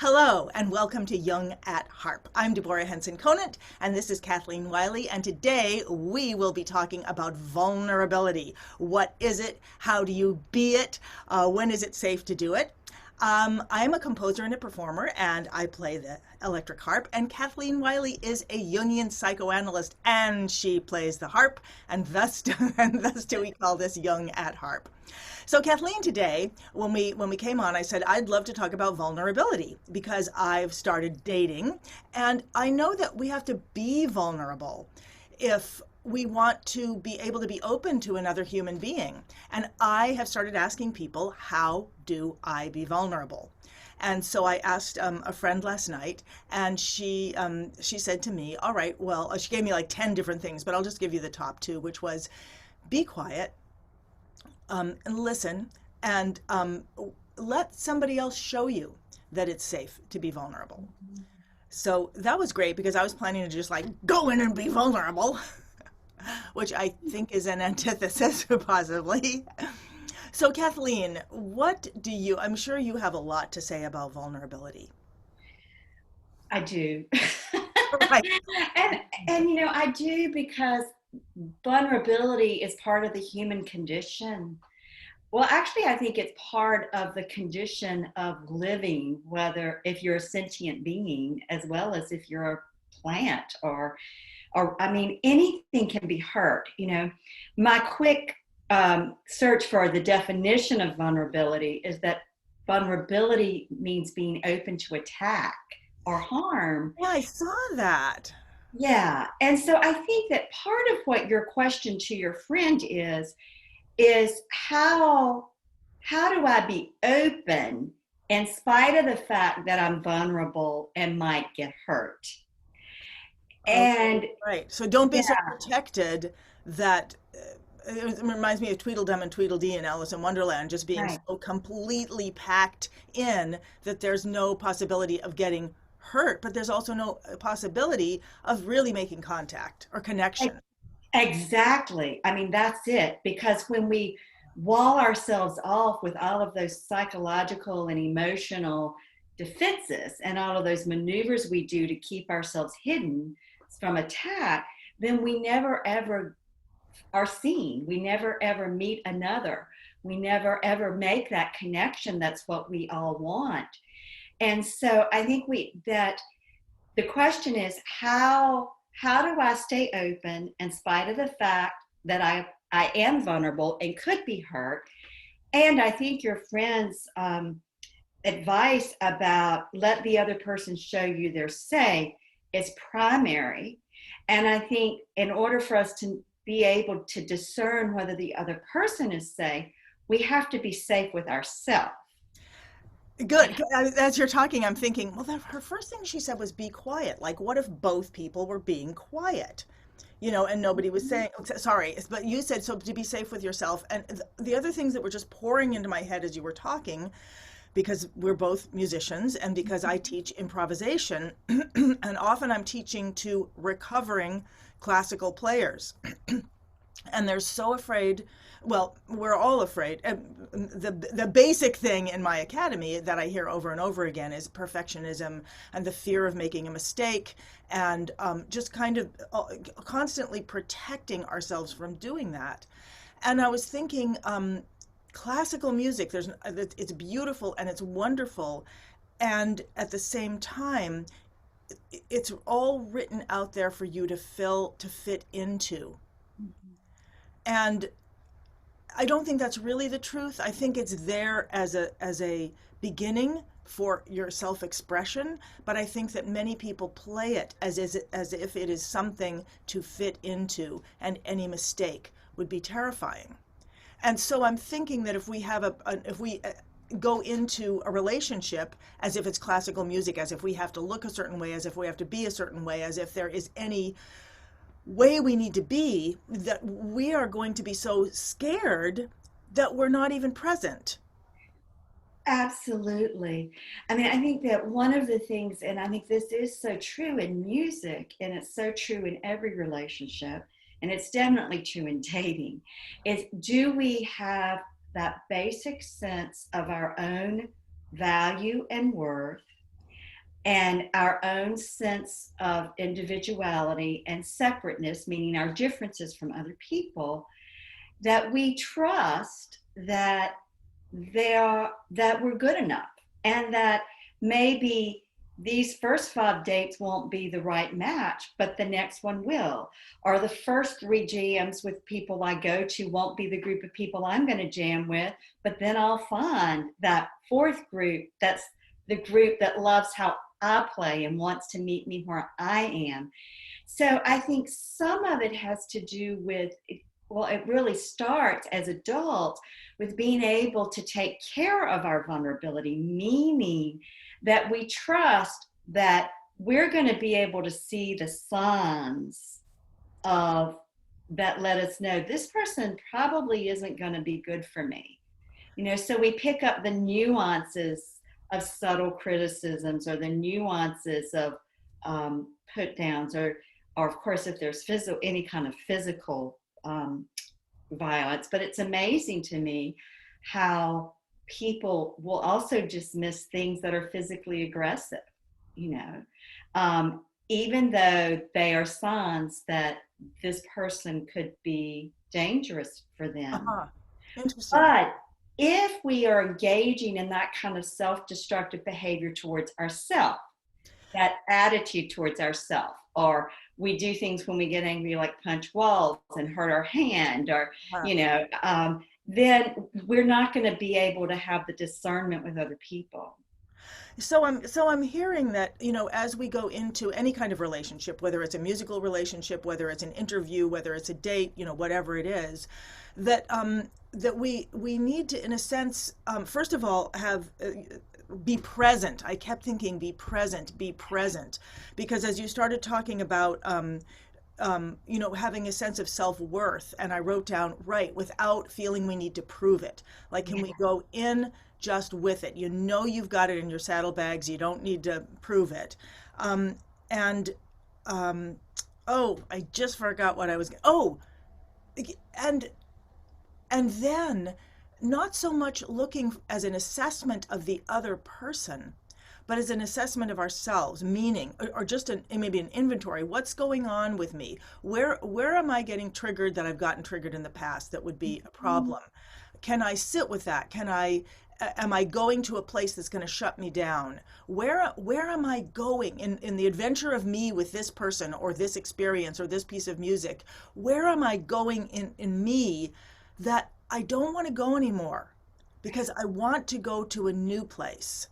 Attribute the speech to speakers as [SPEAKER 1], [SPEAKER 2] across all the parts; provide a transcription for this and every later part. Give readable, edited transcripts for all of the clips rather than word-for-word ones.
[SPEAKER 1] Hello and welcome to Jung at Harp. I'm Deborah Henson-Conant and this is Kathleen Wiley, and today we will be talking about vulnerability. What is it? How do you be it? When is it safe to do it? I'm a composer and a performer, and I play the electric harp, and Kathleen Wiley is a Jungian psychoanalyst, and she plays the harp, and thus, and thus do we call this Jung at Harp. So Kathleen, today, when we came on, I said I'd love to talk about vulnerability because I've started dating, and I know that we have to be vulnerable if we want to be able to be open to another human being. And I have started asking people, how do I be vulnerable? And so I asked a friend last night, and she said to me, all right, well, she gave me like 10 different things, but I'll just give you the top two, which was be quiet, and listen, and let somebody else show you that it's safe to be vulnerable. So that was great because I was planning to just like go in and be vulnerable, which I think is an antithesis possibly. So Kathleen, I'm sure you have a lot to say about vulnerability.
[SPEAKER 2] I do.
[SPEAKER 1] Right.
[SPEAKER 2] And I do because vulnerability is part of the human condition. Well, actually, I think it's part of the condition of living, whether if you're a sentient being, as well as if you're a plant or I mean, anything can be hurt. My quick search for the definition of vulnerability is that vulnerability means being open to attack or harm.
[SPEAKER 1] Yeah, I saw that.
[SPEAKER 2] Yeah. And so I think that part of what your question to your friend is how do I be open in spite of the fact that I'm vulnerable and might get hurt? And
[SPEAKER 1] right. So don't be
[SPEAKER 2] yeah,
[SPEAKER 1] so protected that it reminds me of Tweedledum and Tweedledee in Alice in Wonderland, just being
[SPEAKER 2] right.
[SPEAKER 1] so completely packed in that there's no possibility of getting hurt, but there's also no possibility of really making contact or connection.
[SPEAKER 2] Exactly. I mean, that's it. Because when we wall ourselves off with all of those psychological and emotional defenses and all of those maneuvers we do to keep ourselves hidden from attack, then we never ever are seen. We never ever meet another. We never ever make that connection. That's what we all want. And so I think that the question is how do I stay open in spite of the fact that I am vulnerable and could be hurt? And I think your friend's advice about let the other person show you they're safe is primary. And I think in order for us to be able to discern whether the other person is safe, we have to be safe with ourselves.
[SPEAKER 1] Good. As you're talking, I'm thinking, well, her first thing she said was be quiet. Like, what if both people were being quiet? And nobody was saying, sorry, but you said, so to be safe with yourself. And the other things that were just pouring into my head as you were talking, because we're both musicians and because I teach improvisation, and often I'm teaching to recovering classical players. And they're so afraid. Well, we're all afraid. The basic thing in my academy that I hear over and over again is perfectionism and the fear of making a mistake, and just kind of constantly protecting ourselves from doing that. And I was thinking, classical music, it's beautiful and it's wonderful, and at the same time, it's all written out there for you to fit into. And I don't think that's really the truth. I think it's there as a beginning for your self-expression, but I think that many people play it as if it is something to fit into, and any mistake would be terrifying. And so I'm thinking that if we go into a relationship as if it's classical music, as if we have to look a certain way, as if we have to be a certain way, as if there is any way we need to be, that we are going to be so scared that we're not even present.
[SPEAKER 2] Absolutely. I mean, I think that one of the things, and I think this is so true in music, and it's so true in every relationship, and it's definitely true in dating, is do we have that basic sense of our own value and worth and our own sense of individuality and separateness, meaning our differences from other people, that we trust that that we're good enough, and that maybe these first 5 dates won't be the right match, but the next one will. Or the first 3 jams with people I go to won't be the group of people I'm going to jam with, but then I'll find that fourth group that's the group that loves how I play and wants to meet me where I am. So I think some of it has to do with, well, it really starts as adults with being able to take care of our vulnerability, meaning that we trust that we're going to be able to see the signs of that let us know this person probably isn't going to be good for me. So we pick up the nuances of subtle criticisms, or the nuances of put downs, or of course if there's any kind of physical violence. But it's amazing to me how people will also dismiss things that are physically aggressive, even though they are signs that this person could be dangerous for them.
[SPEAKER 1] Interesting.
[SPEAKER 2] But if we are engaging in that kind of self-destructive behavior towards ourselves, that attitude towards ourselves, or we do things when we get angry like punch walls and hurt our hand, or then we're not going to be able to have the discernment with other people.
[SPEAKER 1] So I'm hearing that, as we go into any kind of relationship, whether it's a musical relationship, whether it's an interview, whether it's a date, whatever it is, that that we need to, in a sense, first of all, have be present. I kept thinking, be present, because as you started talking about having a sense of self-worth, and I wrote down, right, without feeling we need to prove it. Like, can we go in just with it? You've got it in your saddlebags. You don't need to prove it. I just forgot what I was. And then not so much looking as an assessment of the other person, but as an assessment of ourselves, meaning, or just maybe an inventory. What's going on with me? Where am I getting triggered that I've gotten triggered in the past that would be a problem? Can I sit with that? Am I going to a place that's going to shut me down? Where am I going in the adventure of me with this person, or this experience, or this piece of music? Where am I going in me that I don't want to go anymore, because I want to go to a new place?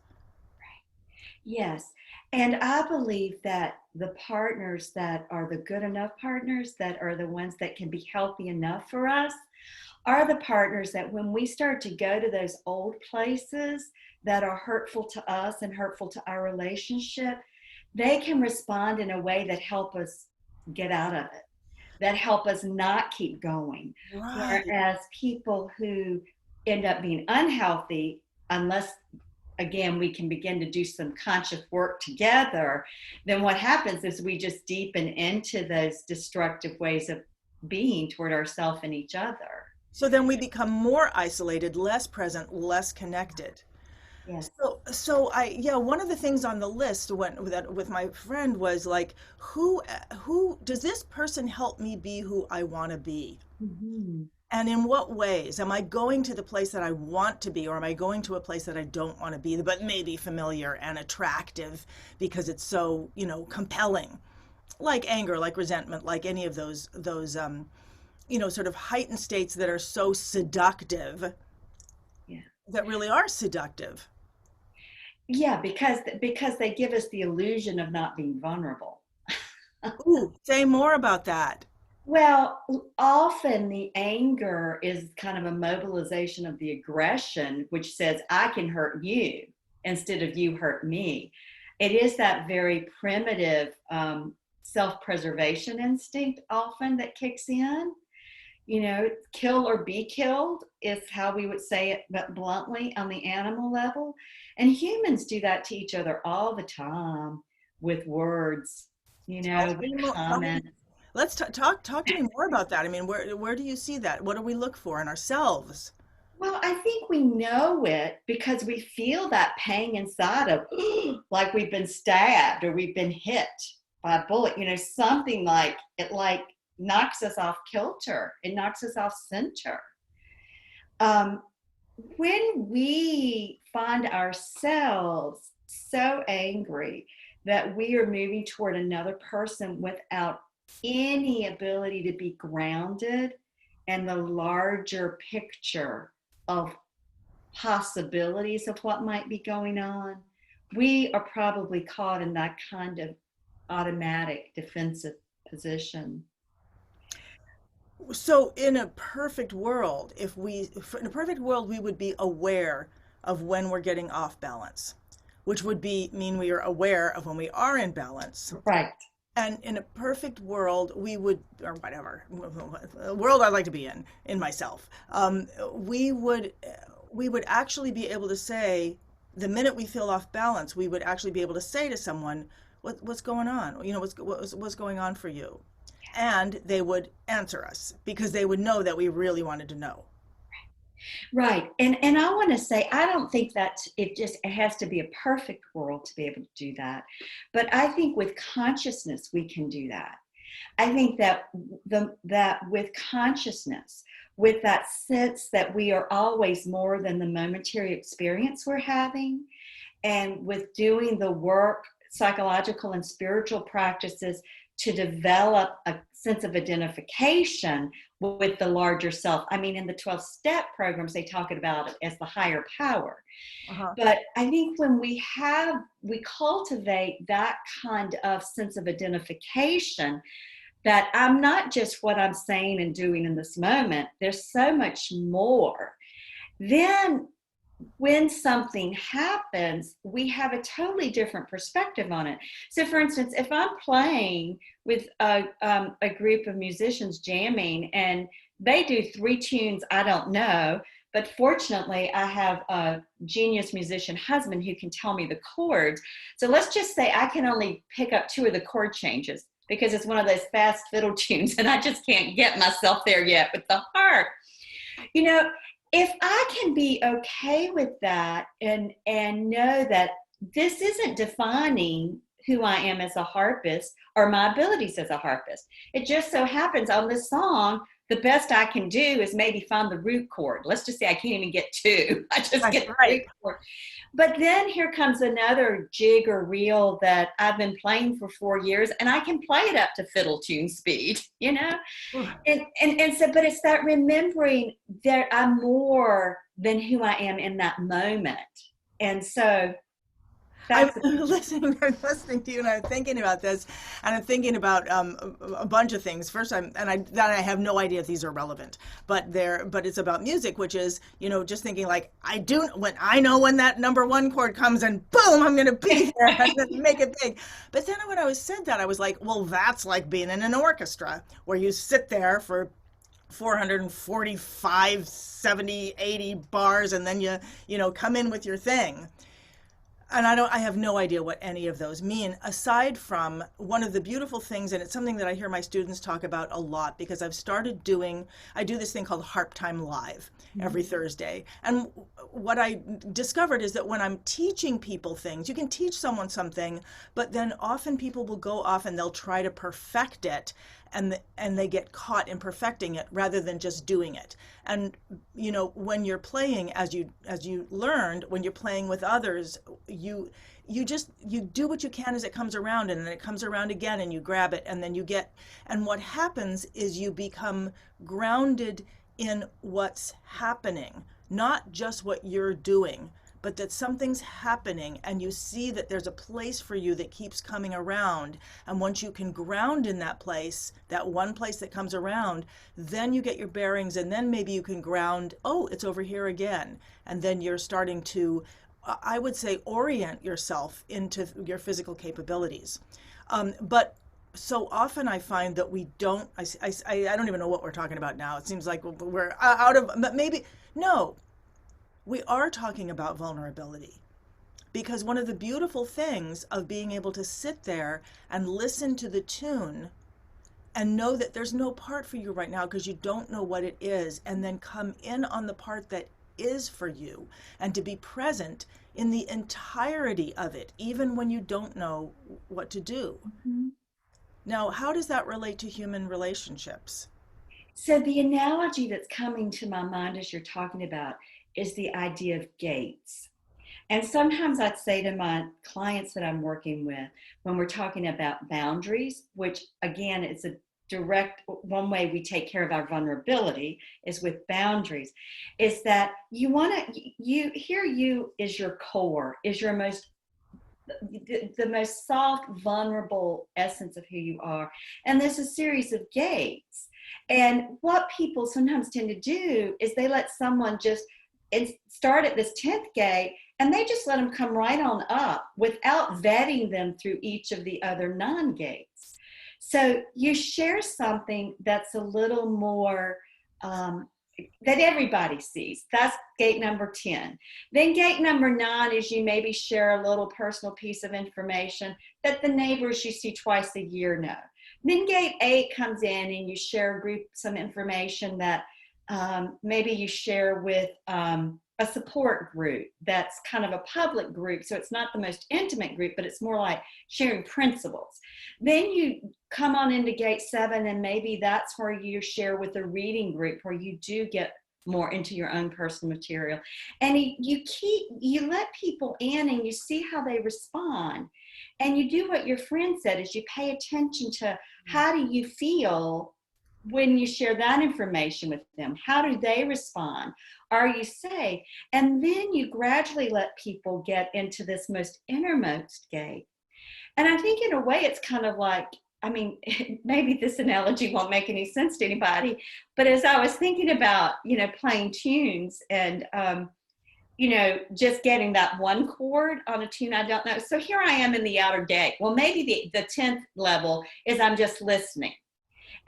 [SPEAKER 2] Yes. And I believe that the partners that are the good enough partners, that are the ones that can be healthy enough for us, are the partners that when we start to go to those old places that are hurtful to us and hurtful to our relationship, they can respond in a way that help us get out of it, that help us not keep going.
[SPEAKER 1] Right.
[SPEAKER 2] Whereas people who end up being unhealthy, unless again we can begin to do some conscious work together, then what happens is we just deepen into those destructive ways of being toward ourselves and each other.
[SPEAKER 1] So then we become more isolated, less present, less connected.
[SPEAKER 2] Yes.
[SPEAKER 1] So one of the things on the list with my friend was like, who does this person help me be who I want to be?
[SPEAKER 2] Mm-hmm.
[SPEAKER 1] And in what ways? Am I going to the place that I want to be, or am I going to a place that I don't want to be, but maybe familiar and attractive because it's so, compelling, like anger, like resentment, like any of those sort of heightened states that are so seductive, that really are seductive.
[SPEAKER 2] Yeah, because they give us the illusion of not being vulnerable.
[SPEAKER 1] Ooh, say more about that.
[SPEAKER 2] Well, often the anger is kind of a mobilization of the aggression, which says, I can hurt you instead of you hurt me. It is that very primitive self-preservation instinct often that kicks in. Kill or be killed is how we would say it, but bluntly, on the animal level. And humans do that to each other all the time with words, with comments.
[SPEAKER 1] Let's talk to me more about that. I mean, where do you see that? What do we look for in ourselves?
[SPEAKER 2] Well, I think we know it because we feel that pain inside of like we've been stabbed or we've been hit by a bullet, something like it like knocks us off kilter. It knocks us off center. Um, when we find ourselves so angry that we are moving toward another person without any ability to be grounded in the larger picture of possibilities of what might be going on, we are probably caught in that kind of automatic defensive position.
[SPEAKER 1] So in a perfect world, in a perfect world, we would be aware of when we're getting off balance, which would mean we are aware of when we are in balance.
[SPEAKER 2] Right.
[SPEAKER 1] And in a perfect world, we would, or whatever, a world I'd like to be in myself, we would actually be able to say, the minute we feel off balance, we would actually be able to say to someone, what's going on? What's going on for you? And they would answer us because they would know that we really wanted to know.
[SPEAKER 2] Right. And I want to say, I don't think that it has to be a perfect world to be able to do that. But I think with consciousness, we can do that. I think that that with consciousness, with that sense that we are always more than the momentary experience we're having, and with doing the work, psychological and spiritual practices to develop a sense of identification with the larger self. I mean, in the 12-step programs, they talk about it as the higher power.
[SPEAKER 1] Uh-huh.
[SPEAKER 2] But I think when we cultivate that kind of sense of identification, that I'm not just what I'm saying and doing in this moment, there's so much more. Then when something happens, we have a totally different perspective on it. So for instance, if I'm playing with a group of musicians jamming and they do 3 tunes I don't know, but fortunately I have a genius musician husband who can tell me the chords. So let's just say I can only pick up 2 of the chord changes because it's one of those fast fiddle tunes and I just can't get myself there yet with the harp. If I can be okay with that and know that this isn't defining who I am as a harpist or my abilities as a harpist. It just so happens on this song, the best I can do is maybe find the root chord. Let's just say I can't even get 2. I just get the root chord. But then here comes another jig or reel that I've been playing for 4 years, and I can play it up to fiddle tune speed, And so, but it's that remembering that I'm more than who I am in that moment. And so
[SPEAKER 1] I'm listening to you, and I'm thinking about this, and I'm thinking about a bunch of things. First, I have no idea if these are relevant, but it's about music, which is just thinking like when I know when that number 1 chord comes, and boom, I'm going to be there and make it big. But then when I was said that, I was like, well, that's like being in an orchestra where you sit there for 445, 70, 80 bars, and then you come in with your thing. And I have no idea what any of those mean, aside from one of the beautiful things, and it's something that I hear my students talk about a lot because I do this thing called Harp Time Live every Thursday. And what I discovered is that when I'm teaching people things, you can teach someone something, but then often people will go off and they'll try to perfect it, and they get caught in perfecting it rather than just doing it. And when you're playing, as you learned, when you're playing with others, you do what you can as it comes around, and then it comes around again, and you grab it, and then and what happens is you become grounded in what's happening, not just what you're doing, but that something's happening, and you see that there's a place for you that keeps coming around. And once you can ground in that place, that one place that comes around, then you get your bearings, and then maybe you can ground, oh, it's over here again. And then you're starting to, I would say, orient yourself into your physical capabilities. But so often I find that we don't, I don't even know what we're talking about now. It seems like we're out of, but maybe, no. We are talking about vulnerability, because one of the beautiful things of being able to sit there and listen to the tune and know that there's no part for you right now because you don't know what it is, and then come in on the part that is for you and to be present in the entirety of it, even when you don't know what to do.
[SPEAKER 2] Mhm.
[SPEAKER 1] Now, how does that relate to human relationships?
[SPEAKER 2] So the analogy that's coming to my mind as you're talking about is the idea of gates. And sometimes I'd say to my clients that I'm working with, when we're talking about boundaries, which again, it's a direct one way we take care of our vulnerability is with boundaries, is that you want to, you is your core, is your most the most soft, vulnerable essence of who you are. And there's a series of gates. And what people sometimes tend to do is they let someone just start at this 10th gate and they just let them come right on up without vetting them through each of the other 9 gates. So you share something that's a little more that everybody sees. That's gate number 10. Then gate number 9 is you maybe share a little personal piece of information that the neighbors you see twice a year know. Then gate 8 comes in and you share some information that maybe you share with a support group that's kind of a public group. So it's not the most intimate group, but it's more like sharing principles. Then you come on into gate 7 and maybe that's where you share with a reading group where you do get more into your own personal material. And you let people in and you see how they respond. And you do what your friend said is you pay attention to how do you feel when you share that information with them? How do they respond? Are you safe? And then you gradually let people get into this most innermost gate. And I think in a way it's kind of like, I mean, maybe this analogy won't make any sense to anybody, but as I was thinking about, playing tunes and, just getting that one chord on a tune I don't know. So here I am in the outer gate. Well, maybe the 10th level is I'm just listening.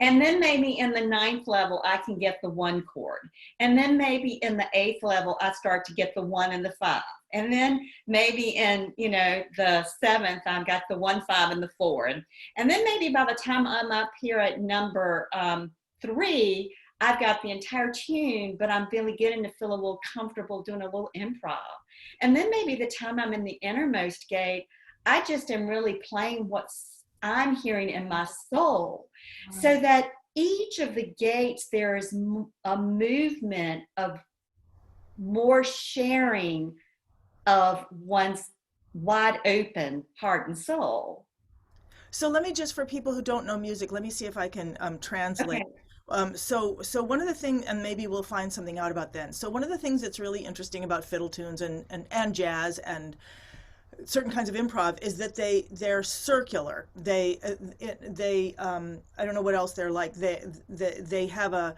[SPEAKER 2] And then maybe in the 9th level, I can get the 1 chord. And then maybe in the 8th level, I start to get the 1 and the 5. And then maybe in, the 7th, I've got the 1, 5, and the 4. And then maybe by the time I'm up here at number 3, I've got the entire tune, but I'm really getting to feel a little comfortable doing a little improv. And then maybe the time I'm in the innermost gate, I just am really playing what's I'm hearing in my soul. Right. So that each of the gates, there is a movement of more sharing of one's wide open heart and soul.
[SPEAKER 1] So let me just, for people who don't know music, let me see if I can translate. Okay. So one of the things, and maybe we'll find something out about then. So one of the things that's really interesting about fiddle tunes and jazz and certain kinds of improv is that they're circular. They I don't know what else they're like. They have a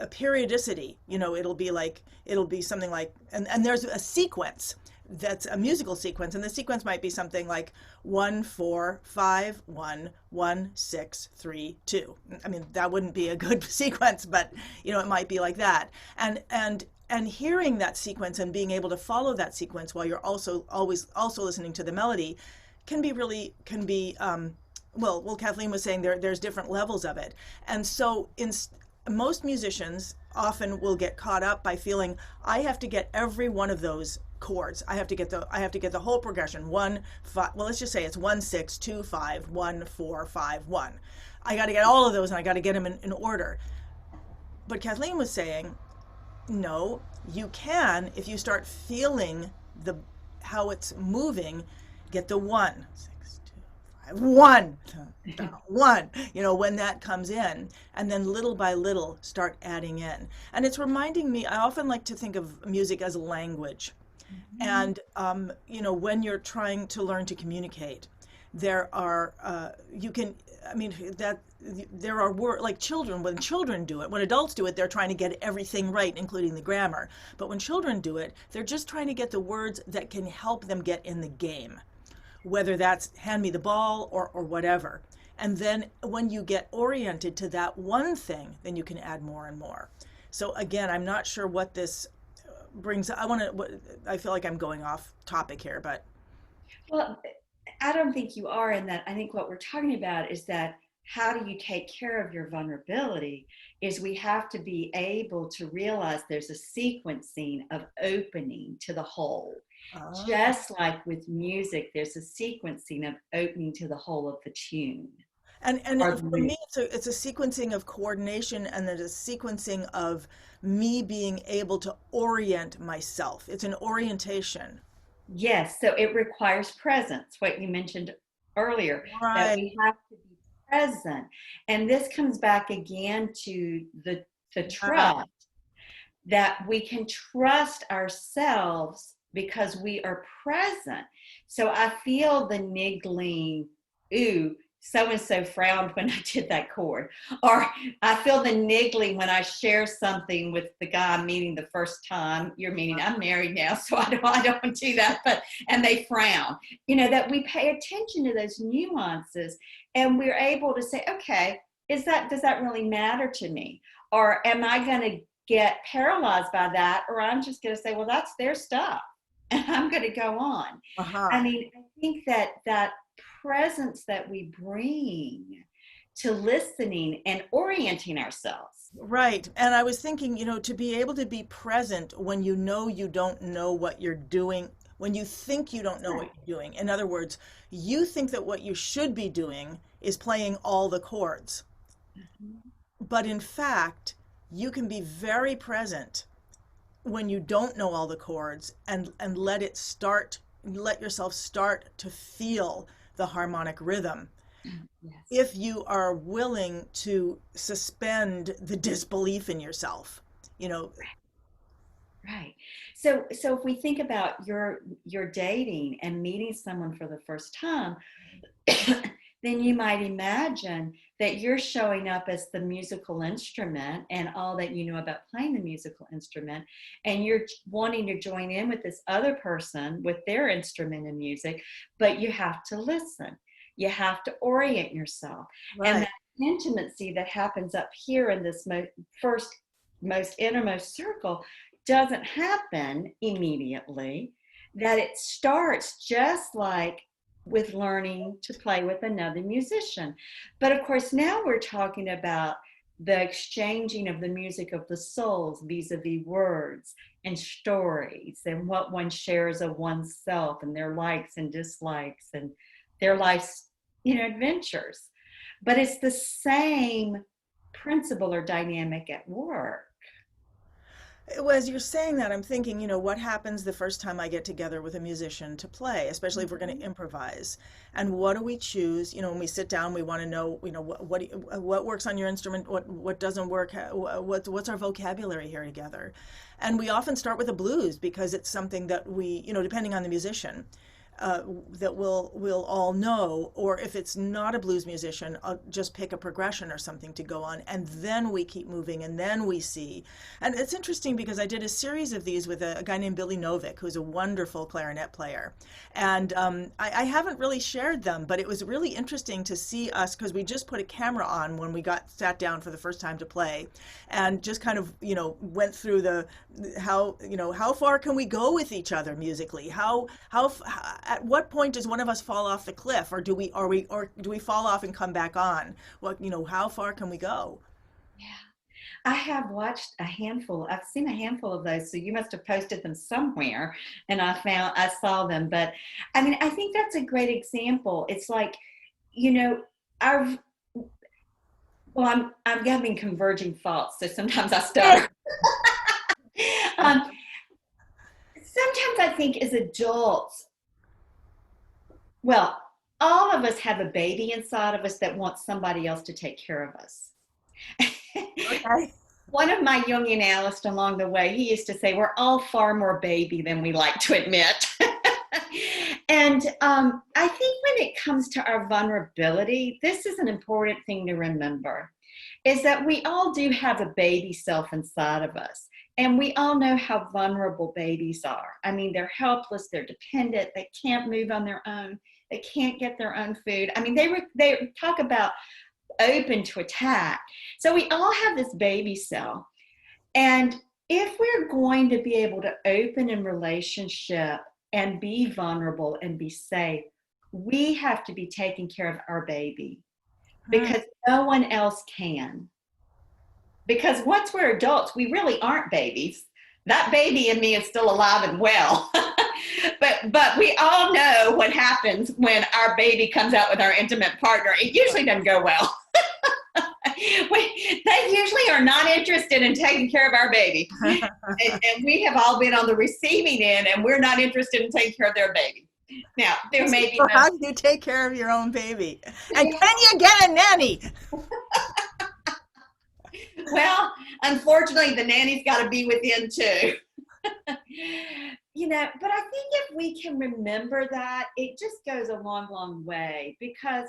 [SPEAKER 1] periodicity. It'll be something like, and there's a sequence that's a musical sequence, and the sequence might be something like 1 4 5 1 1 6 3 2. I mean, that wouldn't be a good sequence, but it might be like that. And hearing that sequence and being able to follow that sequence while you're always listening to the melody can be well, Kathleen was saying there's different levels of it. And so most musicians often will get caught up by feeling I have to get every one of those chords. I have to get the whole progression. 1 5. Well, let's just say it's 1 6 2 5 1 4 5 1. I got to get all of those, and I got to get them in order. But Kathleen was saying, no, you can, if you start feeling how it's moving, get the 1 6 2 5 1 1, when that comes in, and then little by little start adding in. And it's reminding me, I often like to think of music as a language. And when you're trying to learn to communicate, there are there are words like children. When children do it, when adults do it, they're trying to get everything right, including the grammar. But when children do it, they're just trying to get the words that can help them get in the game, whether that's hand me the ball or whatever. And then when you get oriented to that one thing, then you can add more and more. So again, I'm not sure what this brings. I feel like I'm going off topic here, but.
[SPEAKER 2] Well, I don't think you are in that. I think what we're talking about is that how do you take care of your vulnerability is we have to be able to realize there's a sequencing of opening to the whole.
[SPEAKER 1] Ah.
[SPEAKER 2] Just like with music, there's a sequencing of opening to the whole of the tune.
[SPEAKER 1] And
[SPEAKER 2] Or
[SPEAKER 1] for me, it's a sequencing of coordination, and there's a sequencing of me being able to orient myself. It's an orientation.
[SPEAKER 2] yes, so it requires presence, what you mentioned earlier, that
[SPEAKER 1] Right.
[SPEAKER 2] we have to be present. And this comes back again to the
[SPEAKER 1] Yeah.
[SPEAKER 2] trust, that we can trust ourselves because we are present. So I feel the niggling, ooh, so and so frowned when I did that chord. Or I feel the niggling when I share something with the guy I'm meeting the first time. You're meeting, I'm married now, so I don't do that, but and they frown. You know, that we pay attention to those nuances and we're able to say, okay, does that really matter to me? Or am I gonna get paralyzed by that, or I'm just going to say, well, that's their stuff, and I'm going to go on. I
[SPEAKER 1] Uh-huh.
[SPEAKER 2] mean, I think that presence that we bring to listening and orienting ourselves.
[SPEAKER 1] Right. And I was thinking, to be able to be present when you know you don't know what you're doing, when you think you don't know what you're doing. In other words, you think that what you should be doing is playing all the chords.
[SPEAKER 2] Mhm.
[SPEAKER 1] But in fact, you can be very present when you don't know all the chords, and let yourself start to feel the harmonic rhythm,
[SPEAKER 2] Yes.
[SPEAKER 1] if you are willing to suspend the disbelief in yourself. you know
[SPEAKER 2] Right. So if we think about your dating and meeting someone for the first time, then you might imagine that you're showing up as the musical instrument and all that you know about playing the musical instrument, and you're wanting to join in with this other person with their instrument and music, but you have to listen. You have to orient yourself. And
[SPEAKER 1] right.
[SPEAKER 2] that intimacy that happens up here in this first, most innermost circle doesn't happen immediately, that it starts just like with learning to play with another musician. But of course, now we're talking about the exchanging of the music of the souls vis-a-vis words and stories and what one shares of oneself and their likes and dislikes and their life's, adventures. But it's the same principle or dynamic at work.
[SPEAKER 1] Well, as you're saying that, I'm thinking, what happens the first time I get together with a musician to play, especially if we're going to
[SPEAKER 2] Mhm.
[SPEAKER 1] improvise? And what do we choose? When we sit down, we want to know, what works on your instrument, what doesn't work, what's our vocabulary here together? And we often start with a blues because it's something that we, depending on the musician, that we'll all know. Or if it's not a blues musician, I'll just pick a progression or something to go on, and then we keep moving, and then we see. And it's interesting because I did a series of these with a guy named Billy Novick, who's a wonderful clarinet player. And I haven't really shared them, but it was really interesting to see us, because we just put a camera on when we sat down for the first time to play, and just kind of, went through how far can we go with each other musically? At what point does one of us fall off the cliff, or do we fall off and come back on? How far can we go?
[SPEAKER 2] Yeah. I have watched I've seen a handful of those, so you must have posted them somewhere, and I saw them. But I mean, I think that's a great example. It's like, you know, our, well, I'm having converging thoughts, so sometimes I stutter. um, Sometimes I think as adults, well, all of us have a baby inside of us that wants somebody else to take care of us.
[SPEAKER 1] Okay.
[SPEAKER 2] One of my Jungian analysts along the way, he used to say, we're all far more baby than we like to admit. And I think when it comes to our vulnerability, this is an important thing to remember, is that we all do have a baby self inside of us. And we all know how vulnerable babies are. I mean, they're helpless, they're dependent, they can't move on their own, they can't get their own food. I mean, they talk about open to attack. So we all have this baby self. And if we're going to be able to open in relationship and be vulnerable and be safe, we have to be taking care of our baby. because no one else can. Because once we're adults, we really aren't babies. That baby in me is still alive and well. but we all know what happens when our baby comes out with our intimate partner. It usually doesn't go well. They usually are not interested in taking care of our baby. And we have all been on the receiving end, and we're not interested in taking care of their baby. Now, there may be.
[SPEAKER 1] So how do you take care of your own baby? And can you get a nanny?
[SPEAKER 2] Well, unfortunately, the nanny's got to be within too. But I think if we can remember that, it just goes a long, long way because,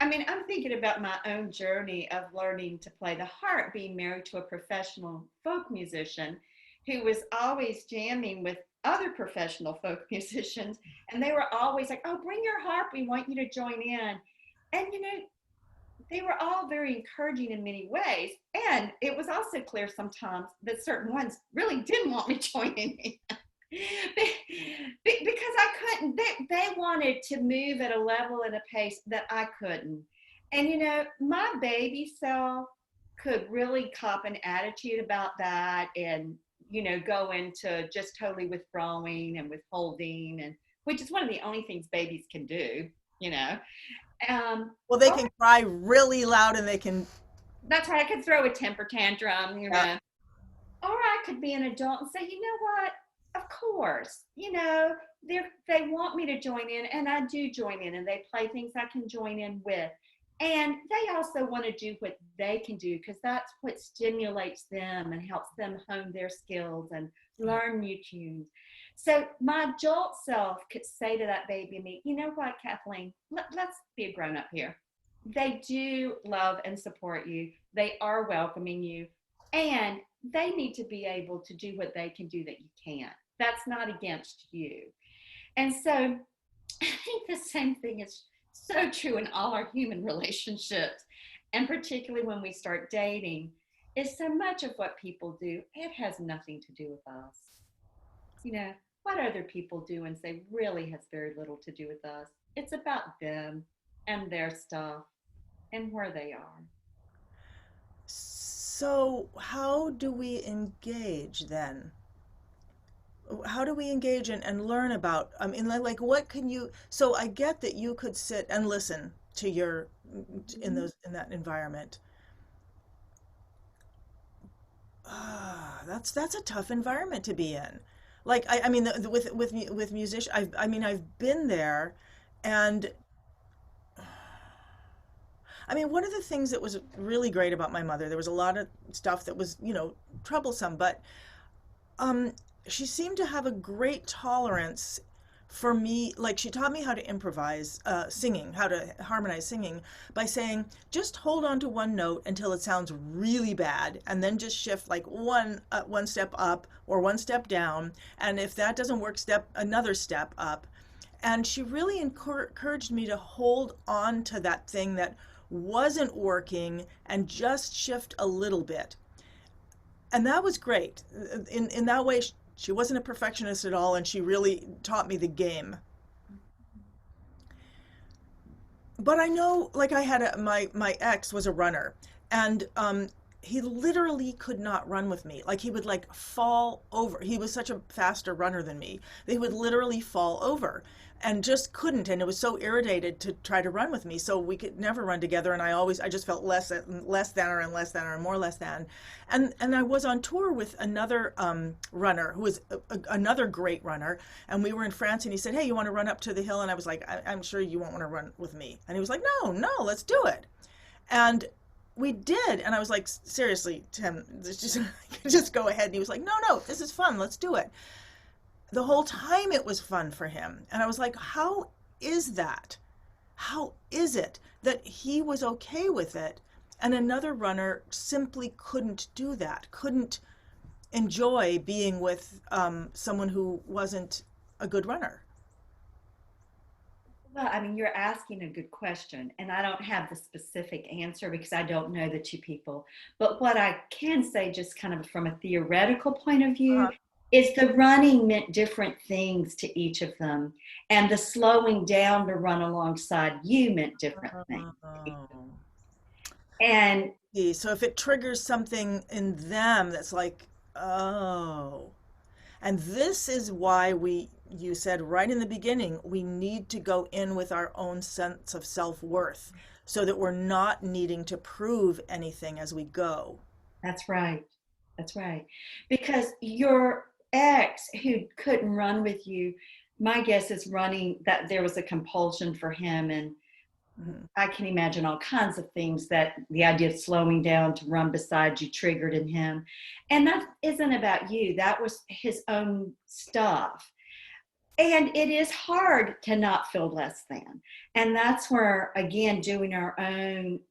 [SPEAKER 2] I'm thinking about my own journey of learning to play the harp, being married to a professional folk musician who was always jamming with other professional folk musicians. And they were always like, oh, bring your harp. We want you to join in. And, they were all very encouraging in many ways. And it was also clear sometimes that certain ones really didn't want me joining in. Because I couldn't, they wanted to move at a level and a pace that I couldn't. And, my baby self could really cop an attitude about that and, go into just totally withdrawing and withholding, and which is one of the only things babies can do,
[SPEAKER 1] Well, they can cry really loud and they can.
[SPEAKER 2] That's right. I could throw a temper tantrum,
[SPEAKER 1] Yeah.
[SPEAKER 2] Or I could be an adult and say, you know what? Of course, they want me to join in, and I do join in, and they play things I can join in with. And they also want to do what they can do because that's what stimulates them and helps them hone their skills and learn new tunes. So my adult self could say to that baby and me, you know what, Kathleen, let's be a grown-up here. They do love and support you. They are welcoming you. And they need to be able to do what they can do that you can't. That's not against you. And so I think the same thing is so true in all our human relationships. And particularly when we start dating, is so much of what people do, it has nothing to do with us. What other people do and say really has very little to do with us. It's about them and their stuff and where they are.
[SPEAKER 1] So how do we engage then? How do we engage and learn about, like what can you, so I get that you could sit and listen to in that environment. That's a tough environment to be in. Like with musicians, I've been there, and one of the things that was really great about my mother, there was a lot of stuff that was, troublesome, but she seemed to have a great tolerance for me. Like she taught me how to improvise singing, how to harmonize singing by saying, just hold on to one note until it sounds really bad, and then just shift like one step up or one step down. And if that doesn't work, another step up. And she really encouraged me to hold on to that thing that wasn't working and just shift a little bit. And that was great. In that way, she wasn't a perfectionist at all, and she really taught me the game. But I know, like I had my ex was a runner, and he literally could not run with me. Like he would like fall over. He was such a faster runner than me. They would literally fall over and just couldn't. And it was so irritated to try to run with me. So we could never run together. And I just felt less than or more less than. And I was on tour with another runner who was another great runner. And we were in France, and he said, hey, you want to run up to the hill? And I was like, I'm sure you won't want to run with me. And he was like, no, let's do it. And we did. And I was like, seriously, Tim, just go ahead. And he was like, no, this is fun. Let's do it. The whole time it was fun for him. And I was like, how is that? How is it that he was okay with it and another runner simply couldn't do that, couldn't enjoy being with someone who wasn't a good runner?
[SPEAKER 2] Well, you're asking a good question, and I don't have the specific answer because I don't know the two people. But what I can say, just kind of from a theoretical point of view, is the running meant different things to each of them, and the slowing down to run alongside you meant different things.
[SPEAKER 1] Oh.
[SPEAKER 2] And
[SPEAKER 1] So if it triggers something in them that's like, oh, and this is why you said right in the beginning, we need to go in with our own sense of self-worth so that we're not needing to prove anything as we go.
[SPEAKER 2] that's right. That's right. Because your ex who couldn't run with you, my guess is running that there was a compulsion for him. And
[SPEAKER 1] Mhm.
[SPEAKER 2] I can imagine all kinds of things that the idea of slowing down to run beside you triggered in him. And that isn't about you, that was his own stuff. And it is hard to not feel less than. And that's where, again, doing our own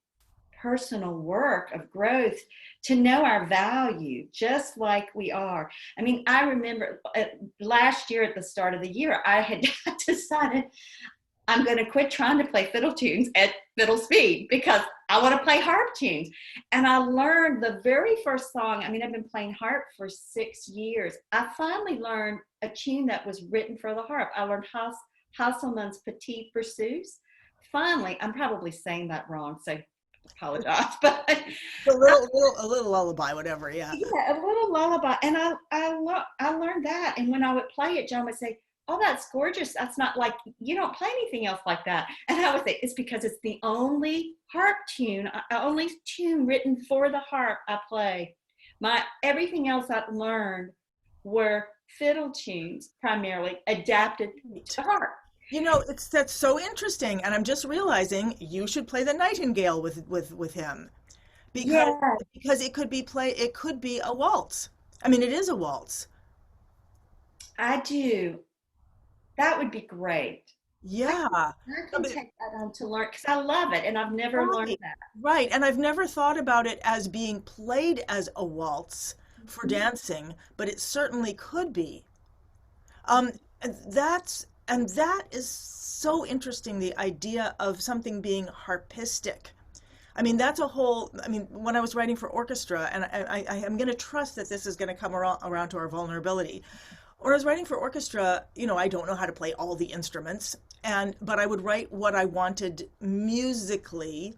[SPEAKER 2] personal work of growth to know our value just like we are. I mean, I remember last year at the start of the year, I had decided I'm going to quit trying to play fiddle tunes at fiddle speed because I want to play harp tunes. And I learned the very first song. I mean, I've been playing harp for 6 years. I finally learned a tune that was written for the harp. I learned Hasselmann's Petit Berceuse. Finally, I'm probably saying that wrong, so apologize, but
[SPEAKER 1] A little lullaby, whatever, yeah.
[SPEAKER 2] yeah, a little lullaby. And I learned that. And when I would play it, John would say, "Oh, that's gorgeous. That's not like, you don't play anything else like that." And I would say, "It's because it's the only harp tune, only tune written for the harp I play. Everything else I learned were fiddle tunes, primarily adapted to the harp."
[SPEAKER 1] That's so interesting, and I'm just realizing you should play the Nightingale with him because
[SPEAKER 2] Yeah,
[SPEAKER 1] it could be a waltz. I mean, it is a waltz.
[SPEAKER 2] I do. That would be great. I can,
[SPEAKER 1] Yeah.
[SPEAKER 2] I
[SPEAKER 1] No,
[SPEAKER 2] can
[SPEAKER 1] but-
[SPEAKER 2] take that on to learn because I love it and I've never learned
[SPEAKER 1] Right. Right. And I've never thought about it as being played as a waltz for
[SPEAKER 2] that.
[SPEAKER 1] dancing, but it certainly could be. Um, and that is so interesting, the idea of something being harpistic. I mean, that's a whole, I mean, when I was writing for orchestra, and I am going to trust that this is going to come around to our vulnerability. When I was writing for orchestra, I don't know how to play all the instruments, but I would write what I wanted musically.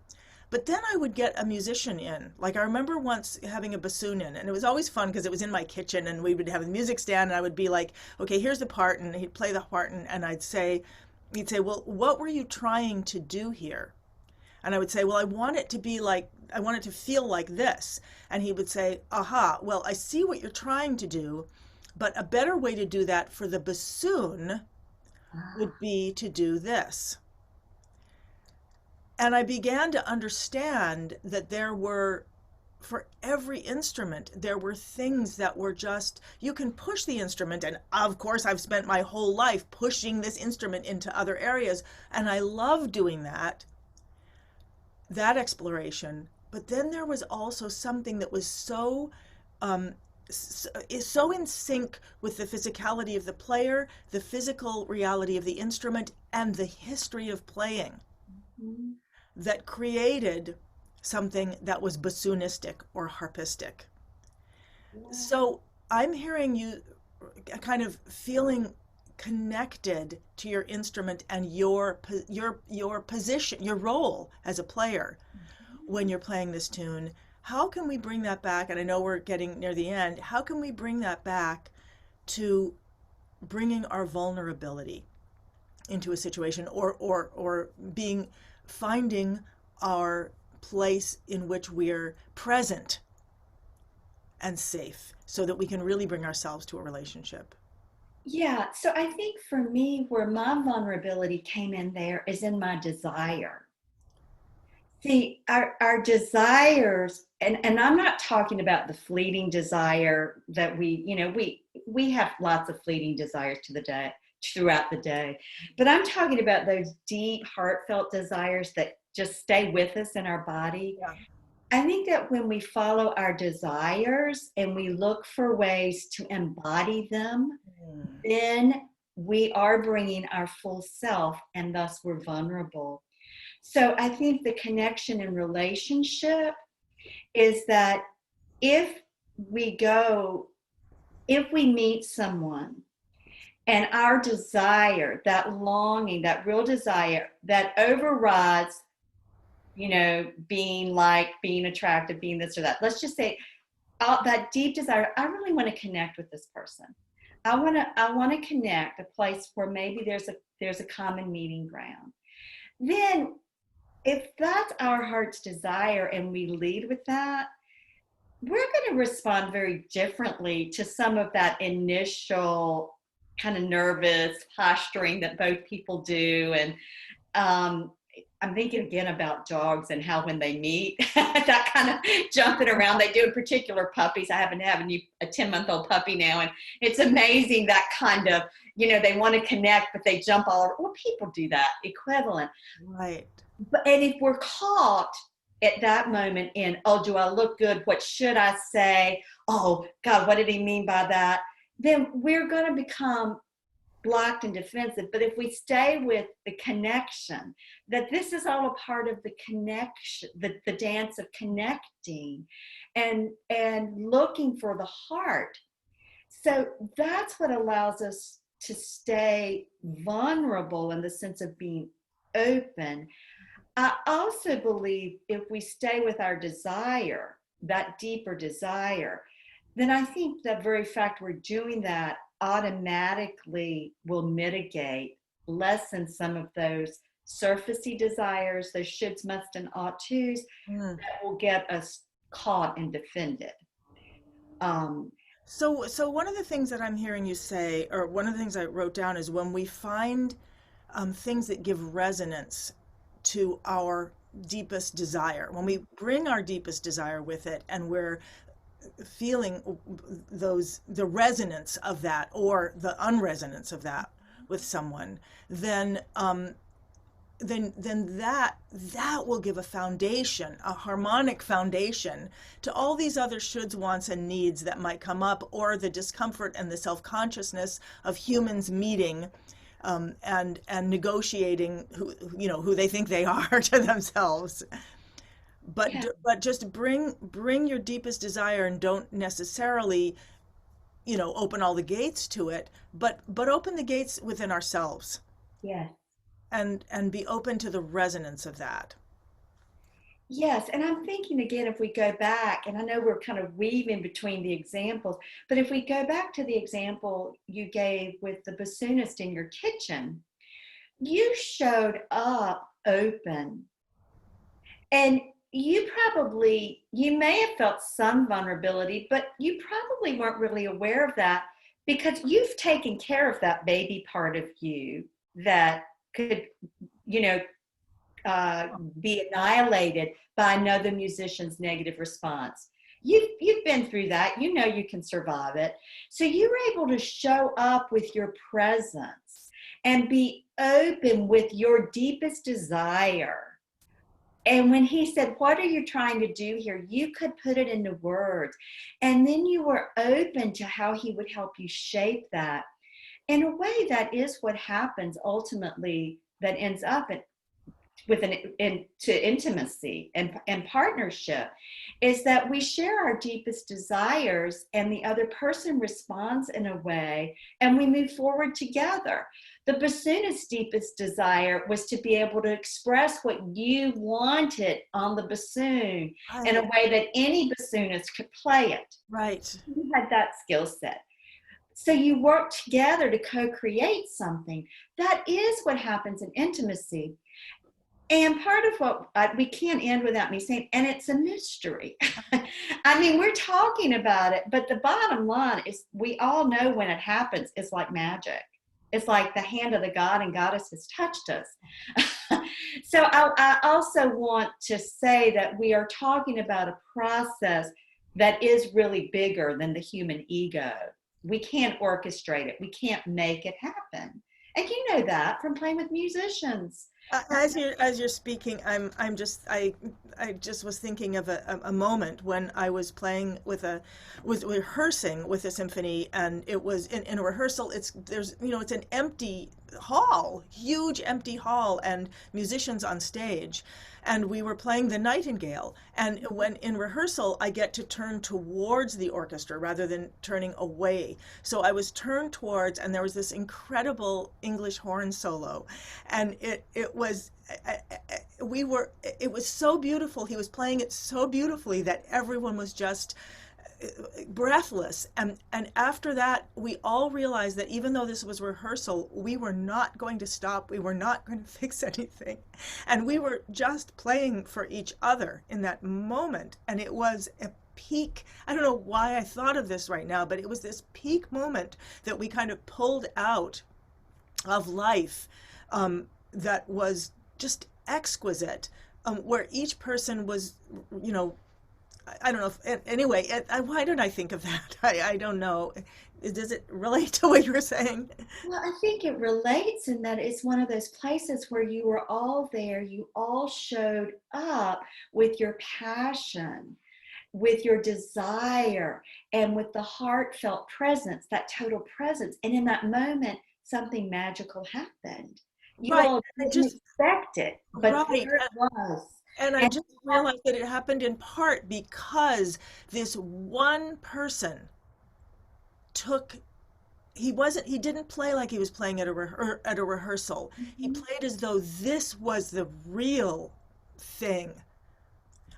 [SPEAKER 1] But then I would get a musician in. Like I remember once having a bassoon in, and it was always fun because it was in my kitchen, and we would have a music stand, and I would be like, okay, here's the part, and he'd play the part, and he'd say, well, what were you trying to do here? And I would say, well, I want it to feel like this. And he would say, aha, well, I see what you're trying to do, but a better way to do that for the bassoon would be to do this. And I began to understand that for every instrument, there were things that were just, you can push the instrument. And of course, I've spent my whole life pushing this instrument into other areas. And I love doing that exploration. But then there was also something that was um, is so in sync with the physicality of the player, the physical reality of the instrument, and the history of playing
[SPEAKER 2] Mhm.
[SPEAKER 1] that created something that was bassoonistic or harpistic.
[SPEAKER 2] Yeah.
[SPEAKER 1] So I'm hearing you kind of feeling connected to your instrument and your position, your role as a player when you're playing this tune. How can we bring that back? And I know we're getting near the end. How can we bring that back to bringing our vulnerability into a situation, or finding our place in which we're present and safe so that we can really bring ourselves to a relationship?
[SPEAKER 2] Yeah, so I think for me, where my vulnerability came in there is in my desire. See, our desires, and I'm not talking about the fleeting desire that we have lots of fleeting desires to the day throughout the day. But I'm talking about those deep, heartfelt desires that just stay with us in our body.
[SPEAKER 1] Yeah.
[SPEAKER 2] I think that when we follow our desires and we look for ways to embody them,
[SPEAKER 1] Mm.
[SPEAKER 2] then we are bringing our full self and thus we're vulnerable. So I think the connection in relationship is that if we go if we meet someone and our desire, that longing, that real desire that overrides, being like, being attractive, being this or that. Let's just say that deep desire, I really want to connect with this person. I want to connect a place where maybe there's a common meeting ground. Then if that's our heart's desire and we lead with that, we're going to respond very differently to some of that initial kind of nervous posturing that both people do. And I'm thinking again about dogs and how when they meet, that kind of jumping around they do, in particular puppies. I happen to have a 10-month-old puppy now, and it's amazing that kind of, they want to connect, but they jump all over. Well, people do that equivalent.
[SPEAKER 1] Right.
[SPEAKER 2] And if we're caught at that moment in, oh, do I look good? What should I say? Oh, God, what did he mean by that? Then we're going to become blocked and defensive. But if we stay with the connection, that this is all a part of the connection, the dance of connecting and looking for the heart. So that's what allows us to stay vulnerable in the sense of being open. I also believe if we stay with our desire, that deeper desire, then I think the very fact we're doing that automatically will mitigate, lessen some of those surfacey desires, those shoulds, must, and ought tos that will get us caught and defended.
[SPEAKER 1] So one of the things that I'm hearing you say, or one of the things I wrote down, is when we find things that give resonance to our deepest desire, when we bring our deepest desire with it and we're feeling the resonance of that or the unresonance of that with someone, then that will give a foundation, a harmonic foundation to all these other shoulds, wants, and needs that might come up, or the discomfort and the self-consciousness of humans meeting and negotiating who they think they are to themselves. But
[SPEAKER 2] Yeah.
[SPEAKER 1] but just bring your deepest desire, and don't necessarily open all the gates to it, but open the gates within ourselves,
[SPEAKER 2] Yes.
[SPEAKER 1] and be open to the resonance of that.
[SPEAKER 2] Yes, and I'm thinking again, if we go back, and I know we're kind of weaving between the examples, but if we go back to the example you gave with the bassoonist in your kitchen, you showed up open, and you may have felt some vulnerability, but you probably weren't really aware of that because you've taken care of that baby part of you that could, be annihilated by another musician's negative response. You've been through that. You can survive it. So you were able to show up with your presence and be open with your deepest desire. And when he said, what are you trying to do here? You could put it into words. And then you were open to how he would help you shape that. In a way, that is what happens ultimately, that ends up into intimacy and partnership, is that we share our deepest desires and the other person responds in a way and we move forward together. The bassoonist's deepest desire was to be able to express what you wanted on the bassoon in a way that any bassoonist could play it.
[SPEAKER 1] Right.
[SPEAKER 2] You had that skill set. So you work together to co-create something. That is what happens in intimacy. And part of what we can't end without me saying, and it's a mystery. I mean, we're talking about it, but the bottom line is we all know when it happens, it's like magic. It's like the hand of the god and goddess has touched us. So I also want to say that we are talking about a process that is really bigger than the human ego. We can't orchestrate it. We can't make it happen. And you know that from playing with musicians.
[SPEAKER 1] As you're speaking, I just was thinking of a moment when I was was rehearsing with a symphony, and it was in a rehearsal. It's an empty hall, huge empty hall, and musicians on stage. And we were playing the Nightingale. And when in rehearsal, I get to turn towards the orchestra rather than turning away. So I was turned towards, and there was this incredible English horn solo. And it was, it was so beautiful. He was playing it so beautifully that everyone was just breathless. And after that, we all realized that even though this was rehearsal, we were not going to stop. We were not going to fix anything. And we were just playing for each other in that moment. And it was a peak. I don't know why I thought of this right now, but it was this peak moment that we kind of pulled out of life, that was just exquisite, where each person was, you know, I don't know if, anyway, why don't I think of that? I don't know. Does it relate to what you were saying?
[SPEAKER 2] Well, I think it relates in that it's one of those places where you were all there, you all showed up with your passion, with your desire, and with the heartfelt presence, that total presence. And in that moment, something magical happened. You
[SPEAKER 1] Right.
[SPEAKER 2] all
[SPEAKER 1] I
[SPEAKER 2] didn't
[SPEAKER 1] just,
[SPEAKER 2] expect it, but
[SPEAKER 1] right.
[SPEAKER 2] there it was.
[SPEAKER 1] And I
[SPEAKER 2] And
[SPEAKER 1] just realized that it happened in part because this one person took, he didn't play like he was playing at at a rehearsal. He
[SPEAKER 2] Mhm.
[SPEAKER 1] played as though this was the real thing.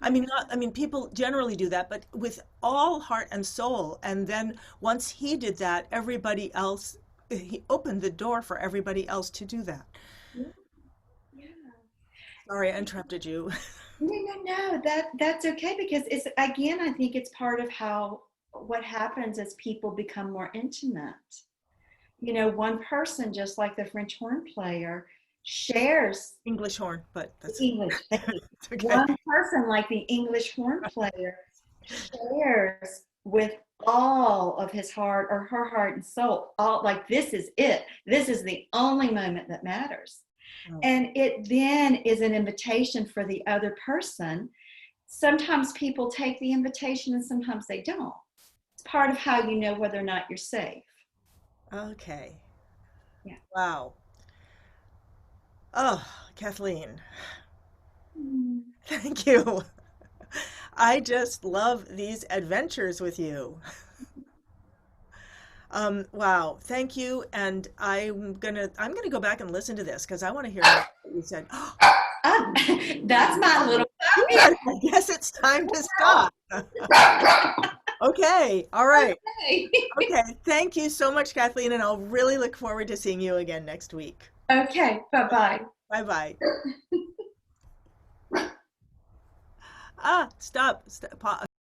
[SPEAKER 1] I mean, not, I mean, people generally do that, but with all heart and soul. And then once he did that, everybody else, he opened the door for everybody else to do that.
[SPEAKER 2] Yeah, yeah.
[SPEAKER 1] Sorry, I interrupted you.
[SPEAKER 2] No, no, no. That's okay because it's again, I think it's part of how what happens as people become more intimate. You know, one person, just like the French horn player, shares
[SPEAKER 1] English horn, but
[SPEAKER 2] the
[SPEAKER 1] that's
[SPEAKER 2] English.
[SPEAKER 1] it's okay.
[SPEAKER 2] One person, like the English horn player, shares with all of his heart or her heart and soul. All like this is it. This is the only moment that matters.
[SPEAKER 1] Oh,
[SPEAKER 2] And it then is an invitation for the other person. Sometimes people take the invitation and sometimes they don't. It's part of how you know whether or not you're safe.
[SPEAKER 1] okay.
[SPEAKER 2] Yeah.
[SPEAKER 1] Wow. Oh, Kathleen,
[SPEAKER 2] Mm.
[SPEAKER 1] thank you. I just love these adventures with you. Wow, thank you. And I'm gonna go back and listen to this because I want to hear more what you said.
[SPEAKER 2] Ah, that's my little puppy.
[SPEAKER 1] Good. I guess it's time to stop. Okay, all right. Okay, thank you so much, Kathleen, and I'll really look forward to seeing you again next week.
[SPEAKER 2] Okay, bye-bye.
[SPEAKER 1] Bye bye. Ah, stop. Stop.